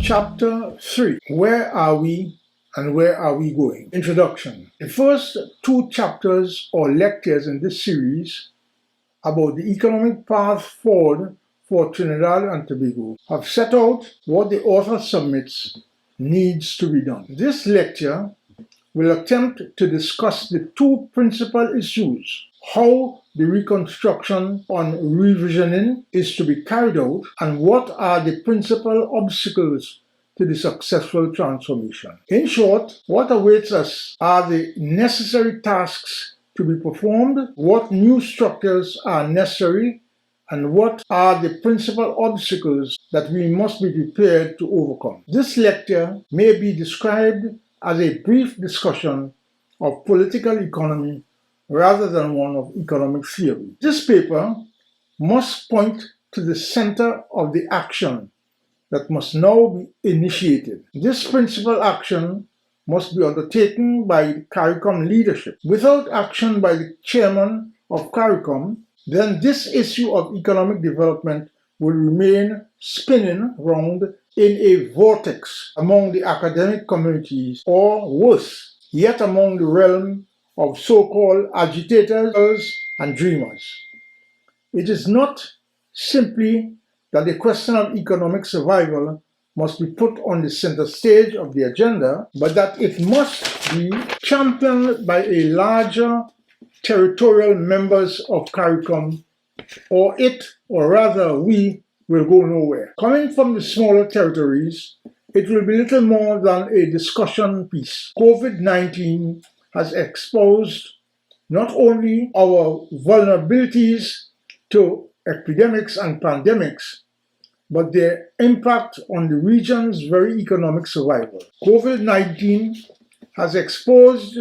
Chapter 3. Where are we and where are we going? Introduction. The first two chapters or lectures in this series about the economic path forward for Trinidad and Tobago have set out what the author submits needs to be done. This lecture will attempt to discuss the two principal issues: how the reconstruction on revisioning is to be carried out, and what are the principal obstacles to the successful transformation. In short, what awaits us are the necessary tasks to be performed, what new structures are necessary, and what are the principal obstacles that we must be prepared to overcome. This lecture may be described as a brief discussion of political economy rather than one of economic theory. This paper must point to the center of the action that must now be initiated. This principal action must be undertaken by the CARICOM leadership. Without action by the chairman of CARICOM, then this issue of economic development will remain spinning round in a vortex among the academic communities, or worse, yet among the realm of so-called agitators and dreamers. It is not simply that the question of economic survival must be put on the center stage of the agenda, but that it must be championed by a larger territorial members of CARICOM, or it, or rather we, will go nowhere. Coming from the smaller territories, it will be little more than a discussion piece. COVID-19 has exposed not only our vulnerabilities to epidemics and pandemics, but their impact on the region's very economic survival. COVID-19 has exposed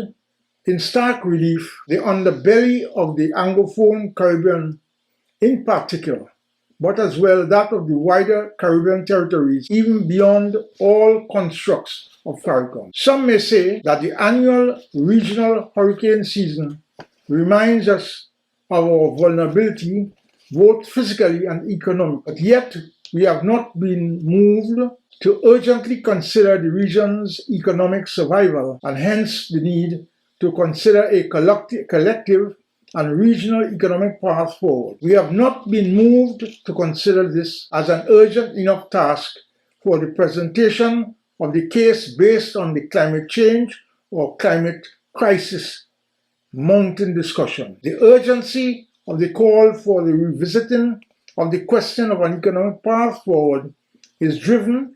in stark relief the underbelly of the Anglophone Caribbean in particular, but as well that of the wider Caribbean territories, even beyond all constructs of CARICOM. Some may say that the annual regional hurricane season reminds us of our vulnerability, both physically and economically, but yet we have not been moved to urgently consider the region's economic survival, and hence the need to consider a collective and regional economic path forward. We have not been moved to consider this as an urgent enough task for the presentation of the case based on the climate change or climate crisis mounting discussion. The urgency of the call for the revisiting of the question of an economic path forward is driven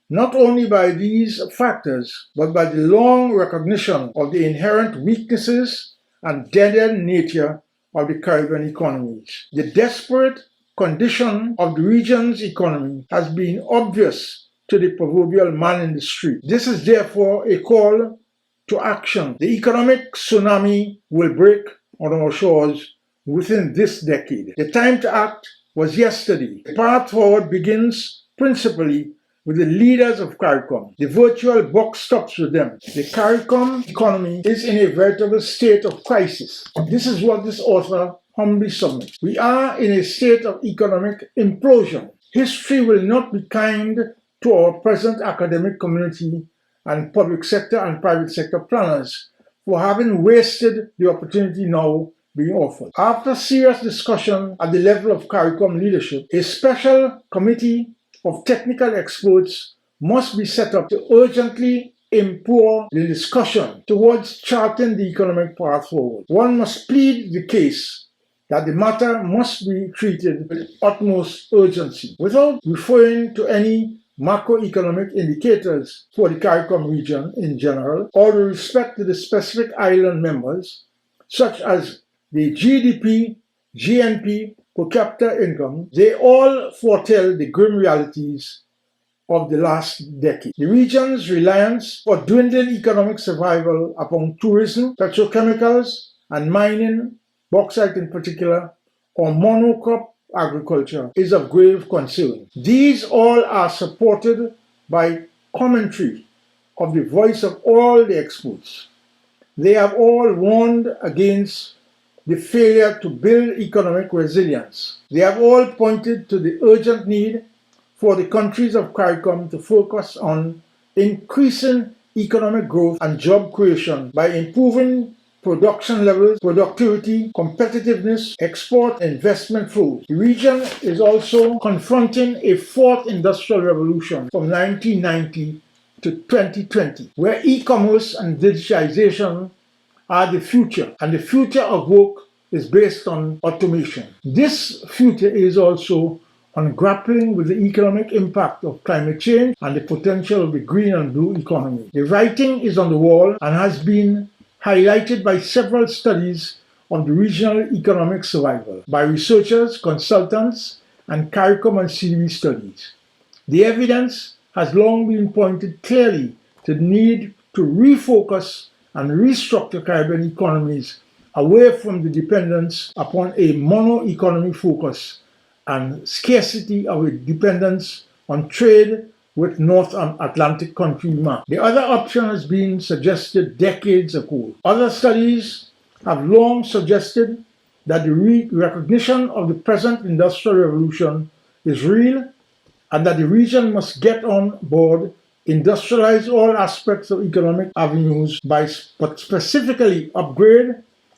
not only by these factors, but by the long recognition of the inherent weaknesses and dead-end nature of the Caribbean economies. The desperate condition of the region's economy has been obvious to the proverbial man in the street. This is therefore a call to action. The economic tsunami will break on our shores within this decade. The time to act was yesterday. The path forward begins principally with the leaders of CARICOM. The virtual buck stops with them. The CARICOM economy is in a veritable state of crisis. This is what this author humbly submits. We are in a state of economic implosion. History will not be kind to our present academic community and public sector and private sector planners for having wasted the opportunity now being offered. After serious discussion at the level of CARICOM leadership, a special committee of technical experts must be set up to urgently improve the discussion towards charting the economic path forward. One must plead the case that the matter must be treated with utmost urgency. Without referring to any macroeconomic indicators for the CARICOM region in general, or with respect to the specific island members, such as the GDP, GNP, per capita income, they all foretell the grim realities of the last decade. The region's reliance for dwindling economic survival upon tourism, petrochemicals, and mining, bauxite in particular, or monocrop agriculture is of grave concern. These all are supported by commentary of the voice of all the experts. They have all warned against the failure to build economic resilience. They have all pointed to the urgent need for the countries of CARICOM to focus on increasing economic growth and job creation by improving production levels, productivity, competitiveness, export, investment flows. The region is also confronting a fourth industrial revolution from 1990 to 2020, where e-commerce and digitization are the future, and the future of work is based on automation. This future is also on grappling with the economic impact of climate change and the potential of the green and blue economy. The writing is on the wall and has been highlighted by several studies on the regional economic survival by researchers, consultants, and CARICOM and CDB studies. The evidence has long been pointed clearly to the need to refocus and restructure Caribbean economies away from the dependence upon a mono-economy focus and scarcity of a dependence on trade with North Atlantic countries. The other option has been suggested decades ago. Other studies have long suggested that the recognition of the present industrial revolution is real and that the region must get on board, industrialize all aspects of economic avenues but specifically upgrade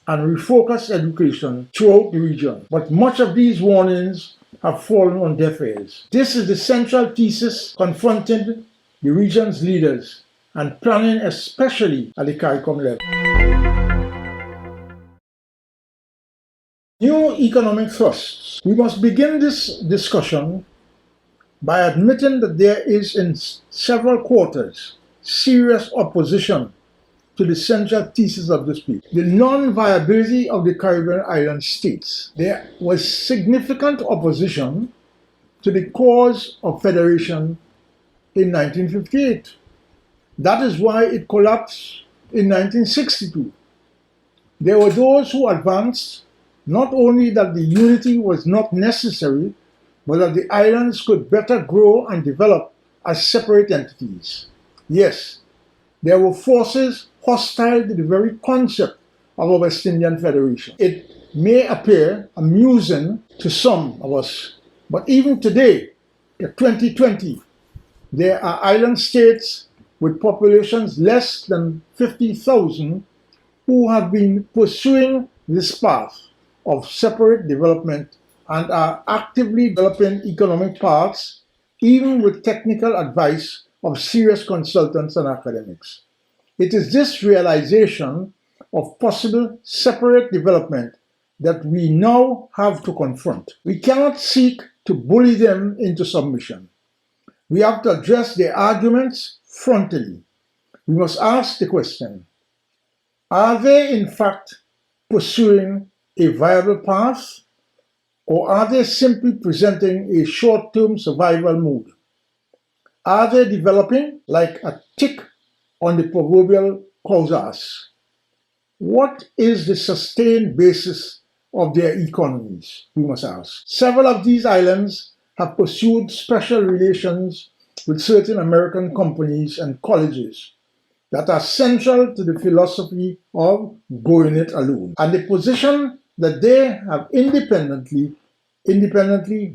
and refocus education throughout the region. But much of these warnings have fallen on deaf ears. This is the central thesis confronting the region's leaders and planning, especially at the CARICOM level. New economic thrusts. We must begin this discussion by admitting that there is in several quarters serious opposition to the central thesis of this paper, the non-viability of the Caribbean island states. There was significant opposition to the cause of federation in 1958. That is why it collapsed in 1962. There were those who advanced not only that the unity was not necessary, but that the islands could better grow and develop as separate entities. Yes, there were forces hostile to the very concept of a West Indian Federation. It may appear amusing to some of us, but even today, in 2020, there are island states with populations less than 50,000 who have been pursuing this path of separate development and are actively developing economic paths, even with technical advice of serious consultants and academics. It is this realization of possible separate development that we now have to confront. We cannot seek to bully them into submission. We have to address their arguments frontally. We must ask the question, are they in fact pursuing a viable path, or are they simply presenting a short-term survival mood? Are they developing like a tick on the proverbial cow's ass? What is the sustained basis of their economies, we must ask. Several of these islands have pursued special relations with certain American companies and colleges that are central to the philosophy of going it alone, and the position that they have independently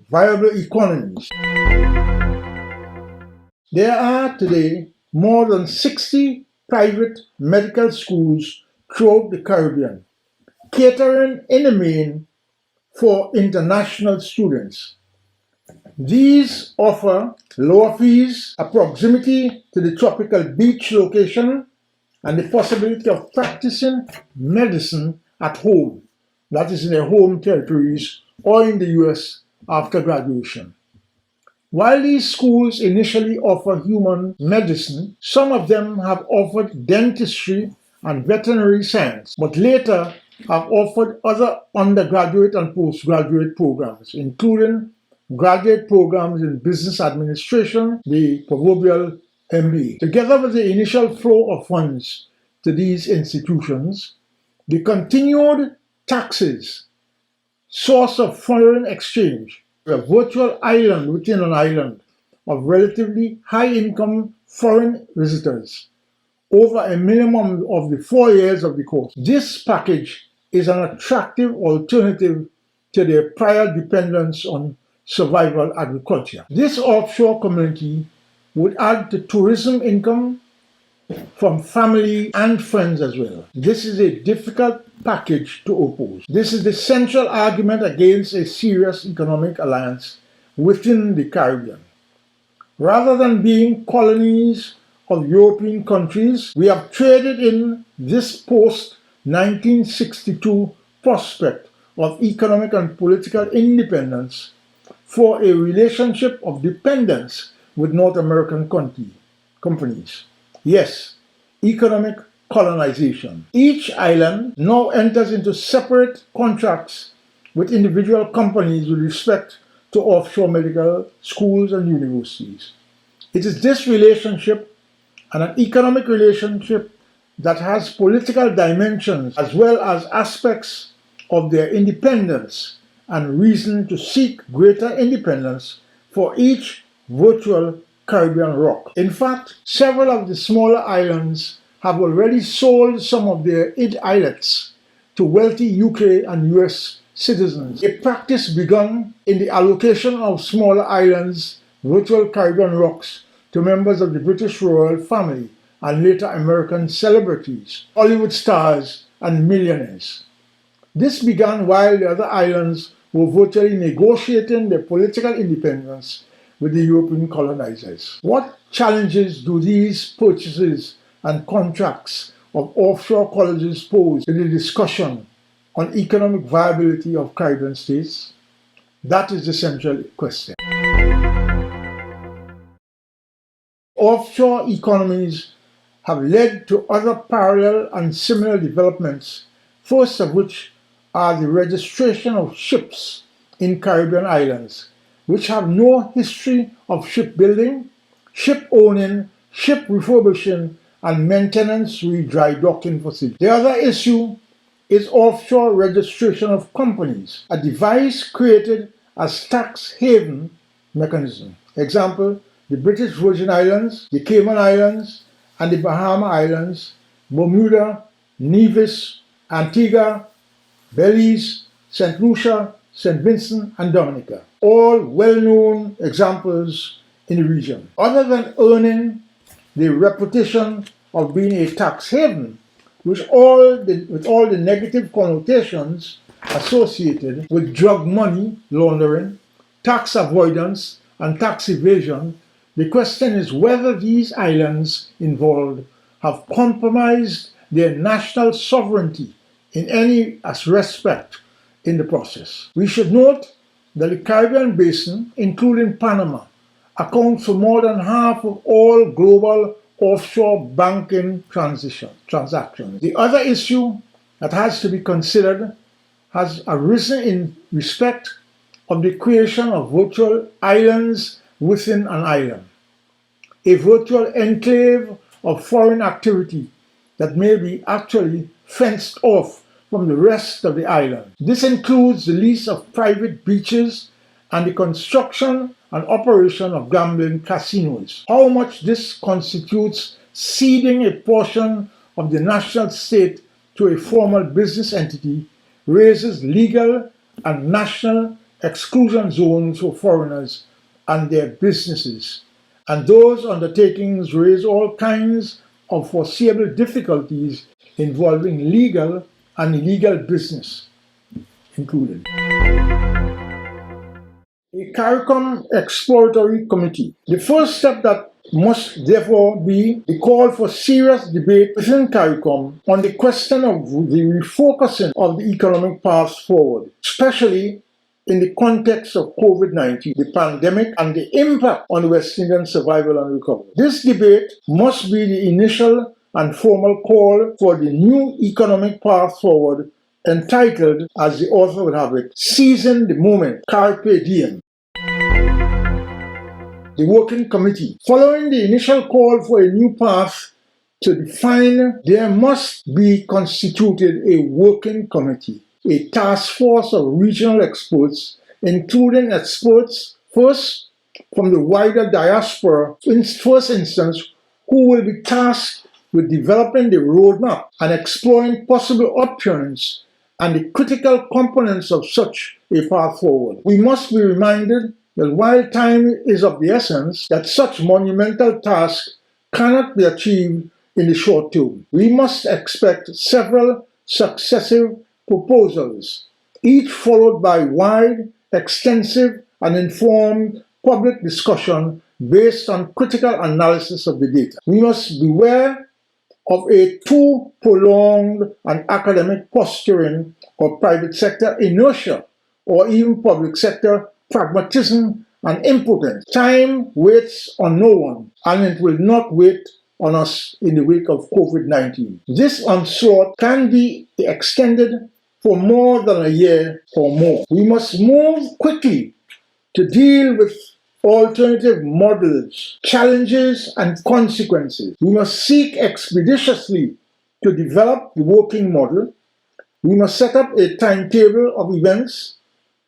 viable economies. There are today more than 60 private medical schools throughout the Caribbean, catering in the main for international students. These offer lower fees, a proximity to the tropical beach location, and the possibility of practicing medicine at home, that is in their home territories or in the US after graduation. While these schools initially offer human medicine, some of them have offered dentistry and veterinary science, but later have offered other undergraduate and postgraduate programs, including graduate programs in business administration, the proverbial MBA. Together with the initial flow of funds to these institutions, the continued taxes, source of foreign exchange, a virtual island within an island of relatively high-income foreign visitors over a minimum of the 4 years of the course. This package is an attractive alternative to their prior dependence on survival agriculture. This offshore community would add to tourism income from family and friends as well. This is a difficult package to oppose. This is the central argument against a serious economic alliance within the Caribbean. Rather than being colonies of European countries, we have traded in this post-1962 prospect of economic and political independence for a relationship of dependence with North American companies. Yes, economic colonization. Each island now enters into separate contracts with individual companies with respect to offshore medical schools and universities. It is this relationship and an economic relationship that has political dimensions as well as aspects of their independence and reason to seek greater independence for each virtual Caribbean rock. In fact, several of the smaller islands have already sold some of their islets to wealthy UK and US citizens, a practice begun in the allocation of smaller islands, virtual Caribbean rocks, to members of the British royal family and later American celebrities, Hollywood stars, and millionaires. This began while the other islands were virtually negotiating their political independence with the European colonizers. What challenges do these purchases and contracts of offshore colleges pose in the discussion on economic viability of Caribbean states? That is the central question. Offshore economies have led to other parallel and similar developments, first of which are the registration of ships in Caribbean islands, which have no history of shipbuilding, ship owning, ship refurbishing, and maintenance re-dry docking facilities. The other issue is offshore registration of companies, a device created as tax haven mechanism. Example, the British Virgin Islands, the Cayman Islands, and the Bahama Islands, Bermuda, Nevis, Antigua, Belize, St. Lucia, St. Vincent, and Dominica. All well-known examples in the region. Other than earning the reputation of being a tax haven, with all the negative connotations associated with drug money laundering, tax avoidance, and tax evasion, the question is whether these islands involved have compromised their national sovereignty in any respect in the process. We should note that the Caribbean basin, including Panama, accounts for more than half of all global offshore banking transactions. The other issue that has to be considered has arisen in respect of the creation of virtual islands within an island, a virtual enclave of foreign activity that may be actually fenced off from the rest of the island. This includes the lease of private beaches and the construction and operation of gambling casinos. How much this constitutes ceding a portion of the national state to a formal business entity raises legal and national exclusion zones for foreigners and their businesses, and those undertakings raise all kinds of foreseeable difficulties involving legal and illegal business included. A CARICOM Exploratory Committee. The first step that must therefore be the call for serious debate within CARICOM on the question of the refocusing of the economic path forward, especially in the context of COVID-19, the pandemic, and the impact on West Indian survival and recovery. This debate must be the initial and formal call for the new economic path forward, entitled, as the author would have it, Seizing the Moment, Carpe Diem. The Working Committee. Following the initial call for a new path to define, there must be constituted a working committee, a task force of regional experts, including experts first from the wider diaspora, in first instance, who will be tasked with developing the roadmap and exploring possible options and the critical components of such a path forward. We must be reminded that while time is of the essence, that such monumental tasks cannot be achieved in the short term. We must expect several successive proposals, each followed by wide, extensive, and informed public discussion based on critical analysis of the data. We must beware of a too prolonged and academic posturing of private sector inertia or even public sector pragmatism and impotence. Time waits on no one, and it will not wait on us in the wake of COVID-19. This onslaught can be extended for more than a year or more. We must move quickly to deal with alternative models, challenges, and consequences. We must seek expeditiously to develop the working model. We must set up a timetable of events.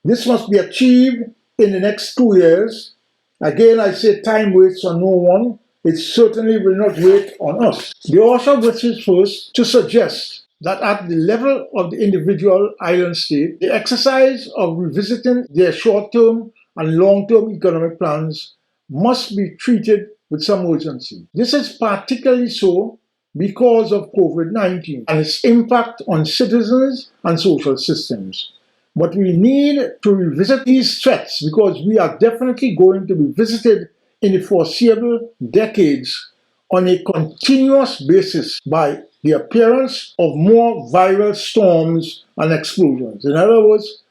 This must be achieved in the next 2 years. Again, I say time waits on no one. It certainly will not wait on us. The author wishes first to suggest that at the level of the individual island state, the exercise of revisiting their short-term and long-term economic plans must be treated with some urgency. This is particularly so because of COVID-19 and its impact on citizens and social systems. But we need to revisit these threats because we are definitely going to be visited in the foreseeable decades on a continuous basis by the appearance of more viral storms and explosions. In other words,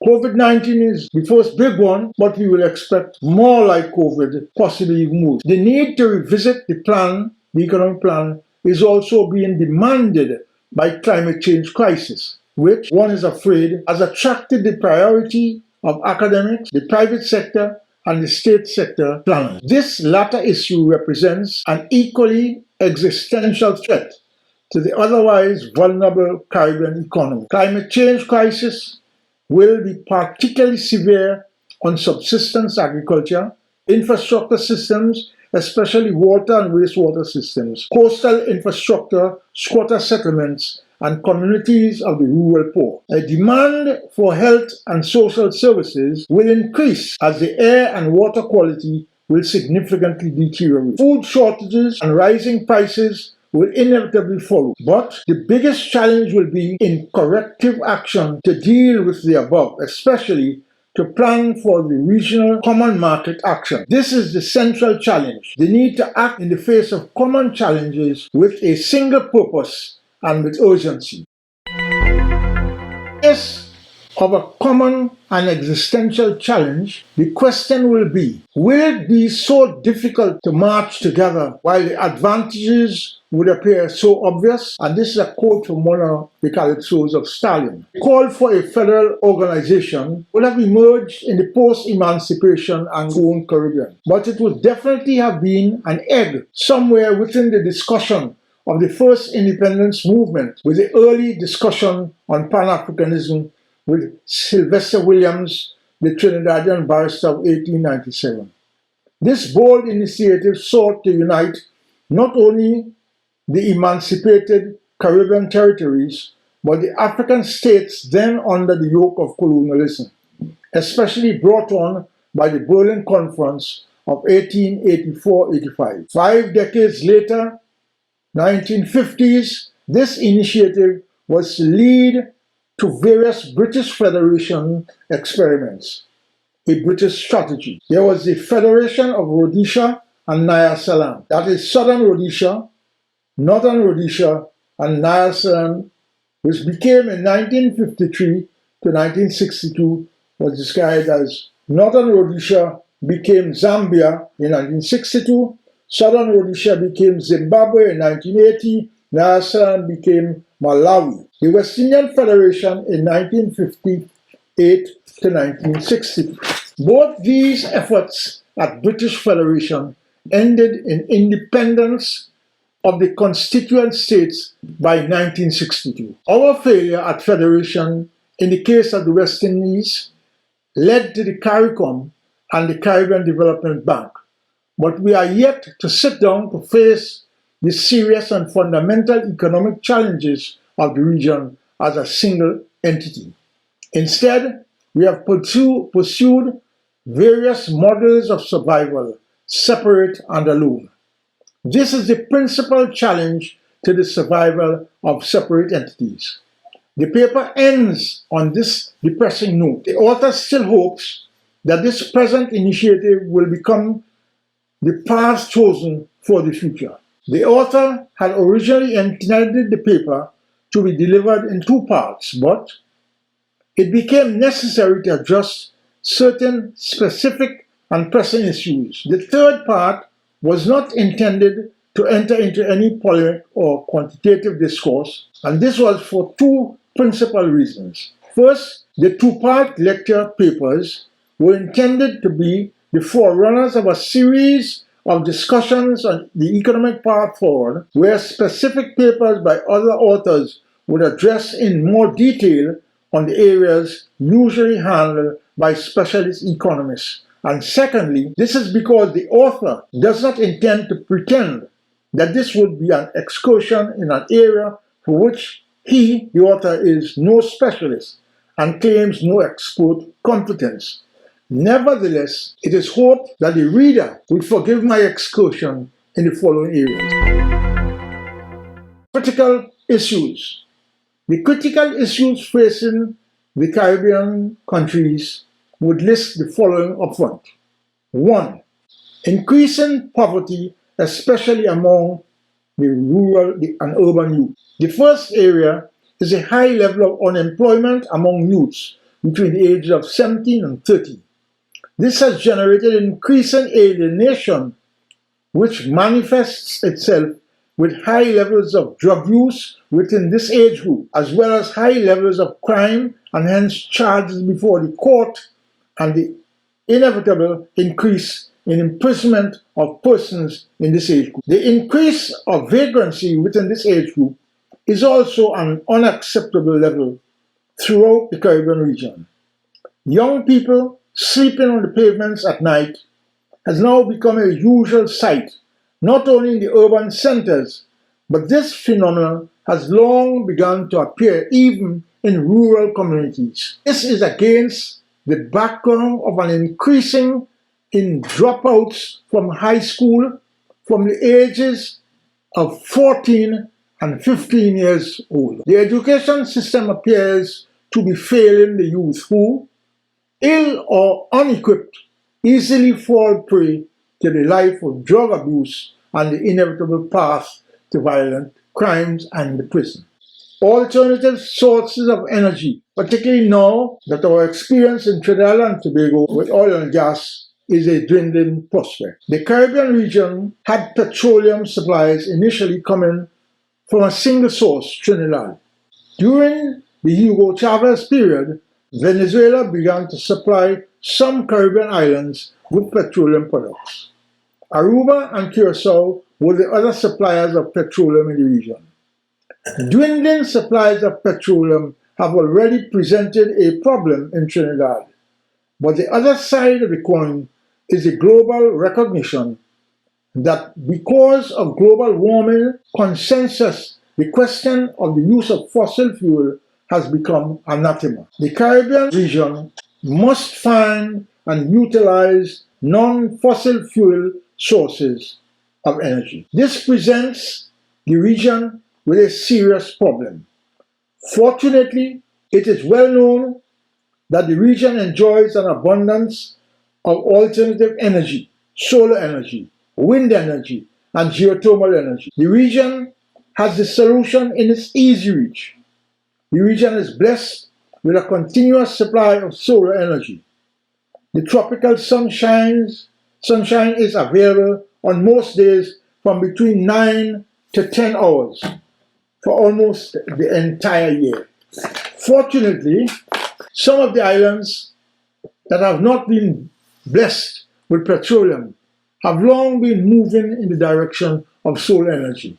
COVID-19 is the first big one, but we will expect more like COVID, possibly even more. The need to revisit the plan, the economic plan, is also being demanded by climate change crisis, which one is afraid has attracted the priority of academics, the private sector, and the state sector planners. This latter issue represents an equally existential threat to the otherwise vulnerable Caribbean economy. Climate change crisis will be particularly severe on subsistence agriculture, infrastructure systems, especially water and wastewater systems, coastal infrastructure, squatter settlements, and communities of the rural poor. A demand for health and social services will increase as the air and water quality will significantly deteriorate. Food shortages and rising prices will inevitably follow. But the biggest challenge will be in corrective action to deal with the above, especially to plan for the regional common market action. This is the central challenge, the need to act in the face of common challenges with a single purpose and with urgency. Yes, of a common and existential challenge, the question will it be so difficult to march together while the advantages would appear so obvious? And this is a quote from one of the calypsos of Stalin. The call for a federal organization would have emerged in the post-emancipation Angloan Caribbean, but it would definitely have been an egg somewhere within the discussion of the first independence movement, with the early discussion on Pan-Africanism with Sylvester Williams, the Trinidadian barrister of 1897. This bold initiative sought to unite not only the emancipated Caribbean territories, but the African states then under the yoke of colonialism, especially brought on by the Berlin Conference of 1884-85. 5 decades later, 1950s, this initiative was to lead to various British Federation experiments, a British strategy. There was the Federation of Rhodesia and Nyasaland, that is Southern Rhodesia, Northern Rhodesia, and Nyasaland, which became in 1953 to 1962, was described as Northern Rhodesia became Zambia in 1962, Southern Rhodesia became Zimbabwe in 1980, Nyasaland became Malawi. The West Indian Federation in 1958 to 1960. Both these efforts at British Federation ended in independence of the constituent states by 1962. Our failure at federation in the case of the West Indies led to the CARICOM and the Caribbean Development Bank. But we are yet to sit down to face the serious and fundamental economic challenges of the region as a single entity. Instead, we have pursued various models of survival, separate and alone. This is the principal challenge to the survival of separate entities. The paper ends on this depressing note. The author still hopes that this present initiative will become the path chosen for the future. The author had originally intended the paper to be delivered in two parts, but it became necessary to address certain specific and pressing issues. The third part was not intended to enter into any polemic or quantitative discourse, and this was for two principal reasons. First, the two-part lecture papers were intended to be the forerunners of a series of discussions on the economic path forward, where specific papers by other authors would address in more detail on the areas usually handled by specialist economists. And secondly, this is because the author does not intend to pretend that this would be an excursion in an area for which he, the author, is no specialist and claims no expert competence. Nevertheless, it is hoped that the reader will forgive my excursion in the following areas. Critical issues. The critical issues facing the Caribbean countries would list the following upfront. 1. Increasing poverty, especially among the rural and urban youth. The first area is a high level of unemployment among youths between the ages of 17 and 30. This has generated increasing alienation, which manifests itself with high levels of drug use within this age group, as well as high levels of crime and hence charges before the court and the inevitable increase in imprisonment of persons in this age group. The increase of vagrancy within this age group is also an unacceptable level throughout the Caribbean region. Young people sleeping on the pavements at night has now become a usual sight, not only in the urban centers, but this phenomenon has long begun to appear even in rural communities. This is against the background of an increasing in dropouts from high school from the ages of 14 and 15 years old. The education system appears to be failing the youth who, ill or unequipped, easily fall prey to the life of drug abuse and the inevitable path to violent crimes and the prison. Alternative sources of energy, particularly now that our experience in Trinidad and Tobago with oil and gas is a dwindling prospect. The Caribbean region had petroleum supplies initially coming from a single source, Trinidad. During the Hugo Chavez period, Venezuela began to supply some Caribbean islands with petroleum products. Aruba and Curacao were the other suppliers of petroleum in the region. Dwindling supplies of petroleum have already presented a problem in Trinidad, but the other side of the coin is the global recognition that because of global warming consensus, the question of the use of fossil fuel has become anathema. The Caribbean region must find and utilize non-fossil fuel sources of energy. This presents the region with a serious problem. Fortunately, it is well known that the region enjoys an abundance of alternative energy, solar energy, wind energy, and geothermal energy. The region has the solution in its easy reach. The region is blessed with a continuous supply of solar energy. The tropical sunshine is available on most days from between 9 to 10 hours for almost the entire year. Fortunately, some of the islands that have not been blessed with petroleum have long been moving in the direction of solar energy.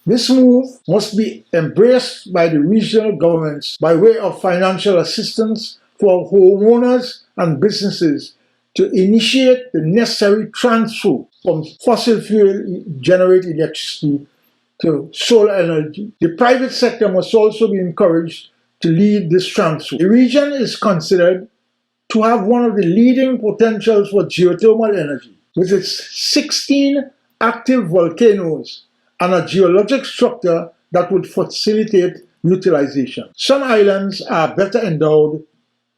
This move must be embraced by the regional governments by way of financial assistance for homeowners and businesses to initiate the necessary transfer from fossil fuel generated electricity to solar energy. The private sector must also be encouraged to lead this transfer. The region is considered to have one of the leading potentials for geothermal energy, with its 16 active volcanoes and a geologic structure that would facilitate utilization. Some islands are better endowed,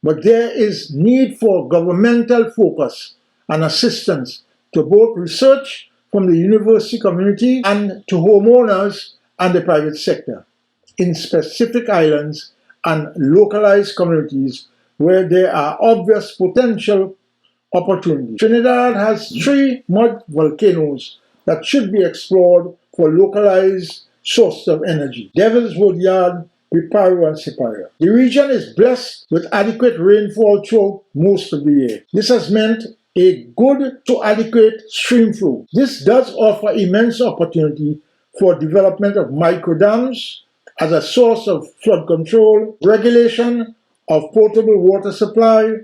but there is need for governmental focus and assistance to both research from the university community and to homeowners and the private sector in specific islands and localized communities where there are obvious potential opportunities. Trinidad has 3 mud volcanoes that should be explored for localized sources of energy: Devil's Woodyard, Piparu, and Siparia. The region is blessed with adequate rainfall throughout most of the year. This has meant a good to adequate stream flow. This does offer immense opportunity for development of microdams as a source of flood control, regulation of potable water supply,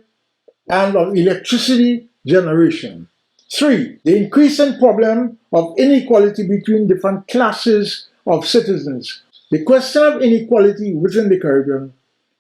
and of electricity generation. 3. The increasing problem of inequality between different classes of citizens. The question of inequality within the Caribbean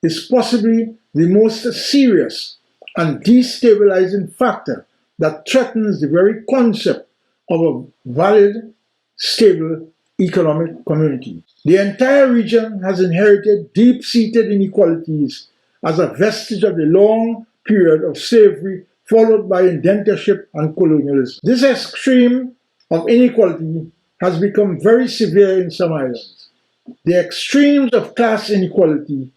is possibly the most serious and destabilizing factor that threatens the very concept of a valid, stable economic community. The entire region has inherited deep-seated inequalities as a vestige of the long period of slavery followed by indentureship and colonialism. This extreme of inequality has become very severe in some islands. The extremes of class inequality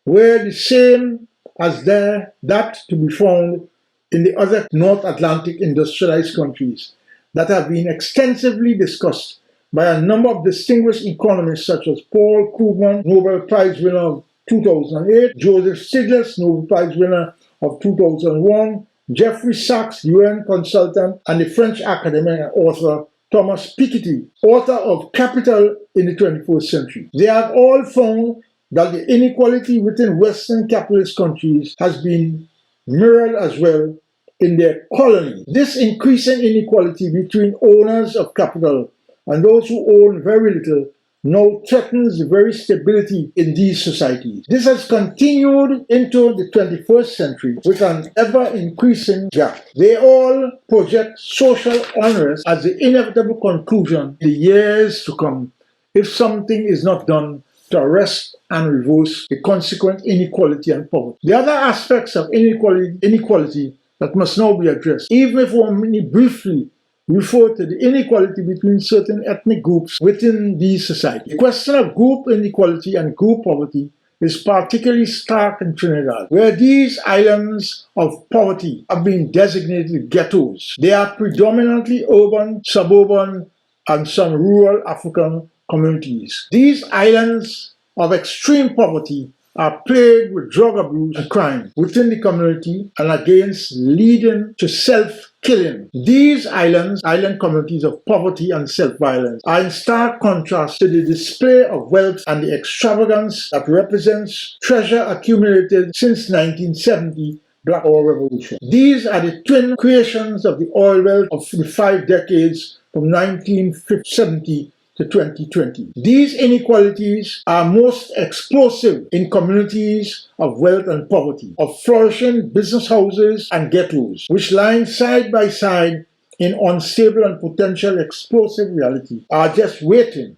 were the same as that to be found in the other North Atlantic industrialized countries that have been extensively discussed by a number of distinguished economists such as Paul Krugman, Nobel Prize winner of 2008, Joseph Stiglitz, Nobel Prize winner of 2001, Jeffrey Sachs, UN consultant, and the French academic and author Thomas Piketty, author of Capital in the 21st Century. They have all found that the inequality within Western capitalist countries has been mirrored as well in their colony. This increasing inequality between owners of capital and those who own very little now threatens the very stability in these societies. This has continued into the 21st century with an ever-increasing gap. They all project social unrest as the inevitable conclusion in the years to come if something is not done to arrest and reverse the consequent inequality and poverty. The other aspects of inequality that must now be addressed, even if only briefly, refer to the inequality between certain ethnic groups within these societies. The question of group inequality and group poverty is particularly stark in Trinidad, where these islands of poverty have been designated ghettos. They are predominantly urban, suburban, and some rural African communities. These islands of extreme poverty are plagued with drug abuse and crime within the community and against leading to self-killing. These island communities of poverty and self-violence are in stark contrast to the display of wealth and the extravagance that represents treasure accumulated since 1970 Black Oil Revolution. These are the twin creations of the oil wealth of the 5 decades from 1970 to 2020. These inequalities are most explosive in communities of wealth and poverty, of flourishing business houses and ghettos, which line side by side in unstable and potential explosive reality, are just waiting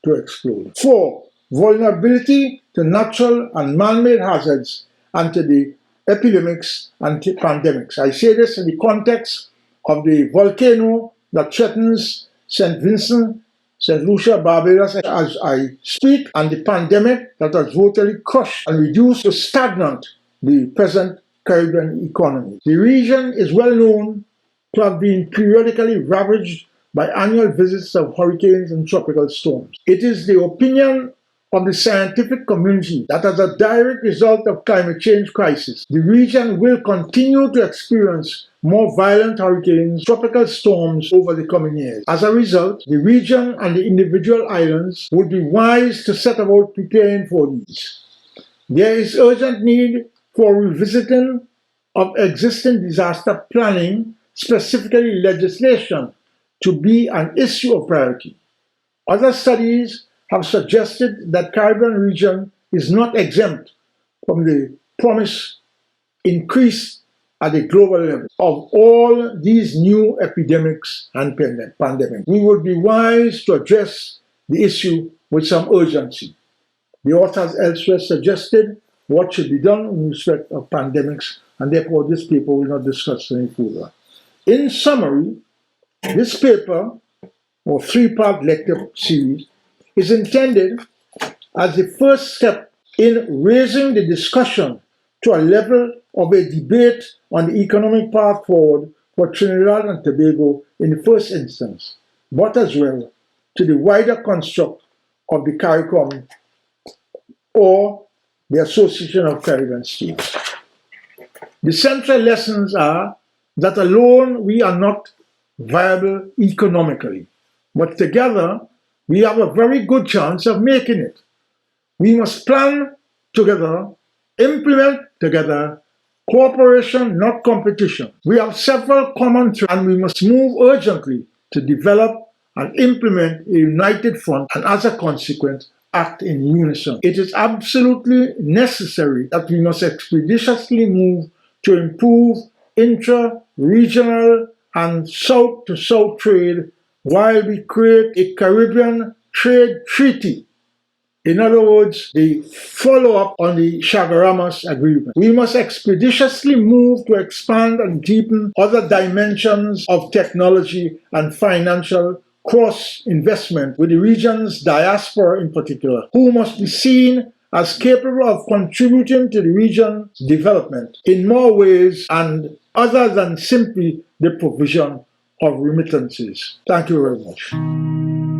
to explode. 4. Vulnerability to natural and man-made hazards and to the epidemics and pandemics. I say this in the context of the volcano that threatens St. Vincent, St. Lucia, Barbados as I speak, and the pandemic that has totally crushed and reduced to stagnant the present Caribbean economy. The region is well known to have been periodically ravaged by annual visits of hurricanes and tropical storms. It is the opinion of the scientific community that as a direct result of climate change crisis, the region will continue to experience more violent hurricanes, tropical storms over the coming years. As a result, the region and the individual islands would be wise to set about preparing for these. There is urgent need for revisiting of existing disaster planning, specifically legislation, to be an issue of priority. Other studies have suggested that Caribbean region is not exempt from the promised increase at the global level of all these new epidemics and pandemics. We would be wise to address the issue with some urgency. The authors elsewhere suggested what should be done in respect of pandemics, and therefore this paper will not discuss any further. In summary, this paper, or three-part lecture series, is intended as the first step in raising the discussion to a level of a debate on the economic path forward for Trinidad and Tobago in the first instance, but as well to the wider construct of the CARICOM or the Association of Caribbean States. The central lessons are that alone we are not viable economically, but together we have a very good chance of making it. We must plan together, implement together, cooperation, not competition. We have several common threads and we must move urgently to develop and implement a united front and as a consequence, act in unison. It is absolutely necessary that we must expeditiously move to improve intra-regional and south-to-south trade while we create a Caribbean trade treaty. In other words, the follow-up on the Chaguaramas Agreement. We must expeditiously move to expand and deepen other dimensions of technology and financial cross-investment with the region's diaspora in particular, who must be seen as capable of contributing to the region's development in more ways and other than simply the provision of remittances. Thank you very much.